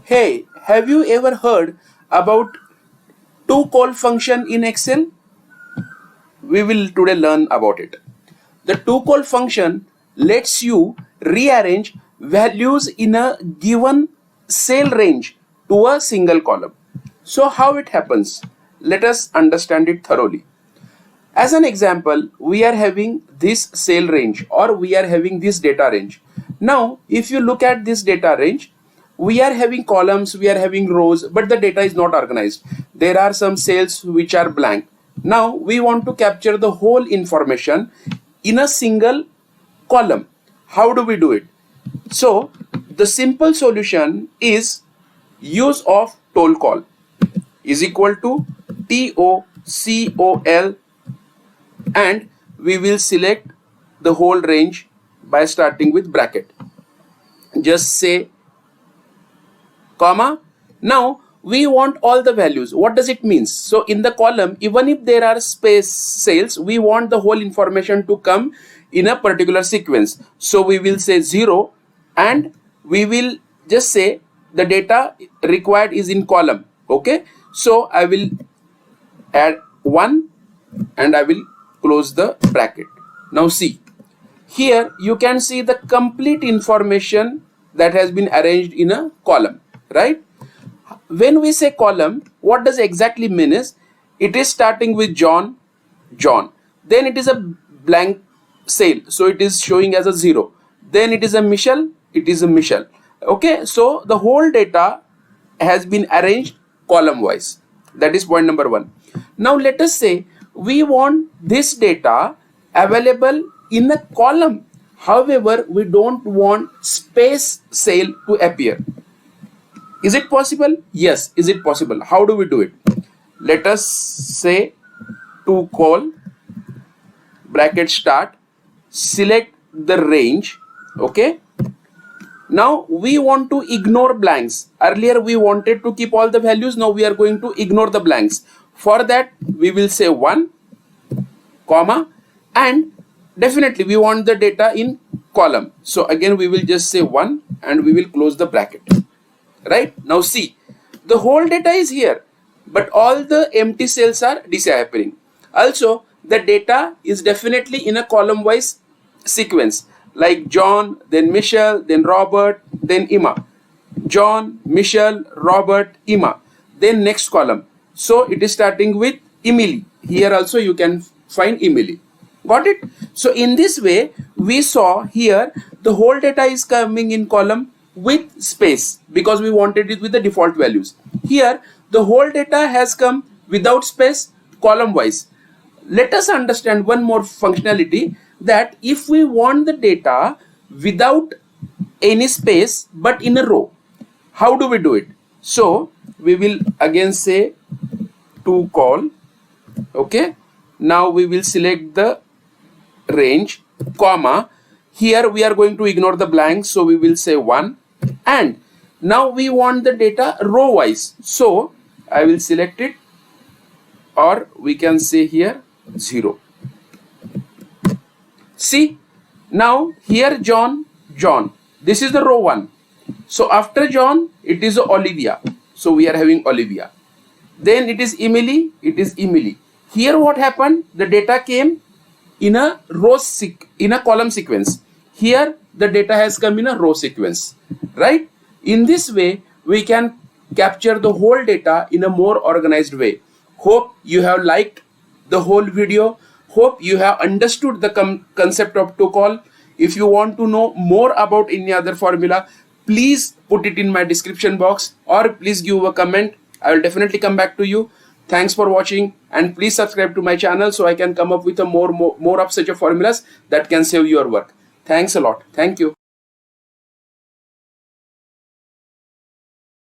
Hey, have you ever heard about Tocol function in Excel? We will today learn about it. The Tocol function lets you rearrange values in a given cell range to a single column. So how it happens? Let us understand it thoroughly. As an example, we are having this cell range or we are having this data range. Now, if you look at this data range, we are having columns, we are having rows, but the data is not organized. There are some cells which are blank. Now, we want to capture the whole information in a single column. How do we do it? So, the simple solution is use of Tocol is equal to Tocol, and we will select the whole range by starting with bracket. Just say comma. Now we want all the values. What does it mean? So in the column, even if there are space cells, we want the whole information to come in a particular sequence. So we will say 0 and we will just say the data required is in column. Okay, so I will add 1 and I will close the bracket. Now see, here you can see the complete information that has been arranged in a column, right? When we say column, what does exactly mean is, it is starting with John, then it is a blank cell, so it is showing as a 0, then it is a Michelle, it is a Michelle. Okay, so the whole data has been arranged column wise. That is point number 1. Now let us say we want this data available in a column. However, we don't want space cell to appear. Is it possible? Yes, is it possible? How do we do it? Let us say Tocol, bracket start, select the range. Okay. Now we want to ignore blanks. Earlier we wanted to keep all the values. Now we are going to ignore the blanks. For that we will say 1, comma, and definitely we want the data in column. So again we will just say 1 and we will close the bracket. Right? Now see, the whole data is here, but all the empty cells are disappearing. Also, the data is definitely in a column wise sequence, like John, then Michelle, then Robert, then Emma. John, Michelle, Robert, Emma. Then next column. So it is starting with Emily. Here also you can find Emily. Got it? So in this way, we saw here the whole data is coming in column with space because we wanted it with the default values. Here the whole data has come without space, column wise. Let us understand one more functionality, that if we want the data without any space but in a row, how do we do it? So we will again say Tocol. Okay, now we will select the range, comma, here we are going to ignore the blanks, so we will say 1, and now we want the data row wise, so I will select it, or we can say here 0. See, now here John, this is the row 1. So after John it is Olivia, so we are having Olivia. Then it is Emily, it is Emily. Here what happened? The data came in a column sequence. Here the data has come in a row sequence, right? In this way we can capture the whole data in a more organized way. Hope you have liked the whole video. Hope you have understood the concept of Tocol. If you want to know more about any other formula, please put it in my description box or please give a comment. I will definitely come back to you. Thanks for watching, and please subscribe to my channel so I can come up with a more of such a formulas that can save your work. Thanks a lot. Thank you.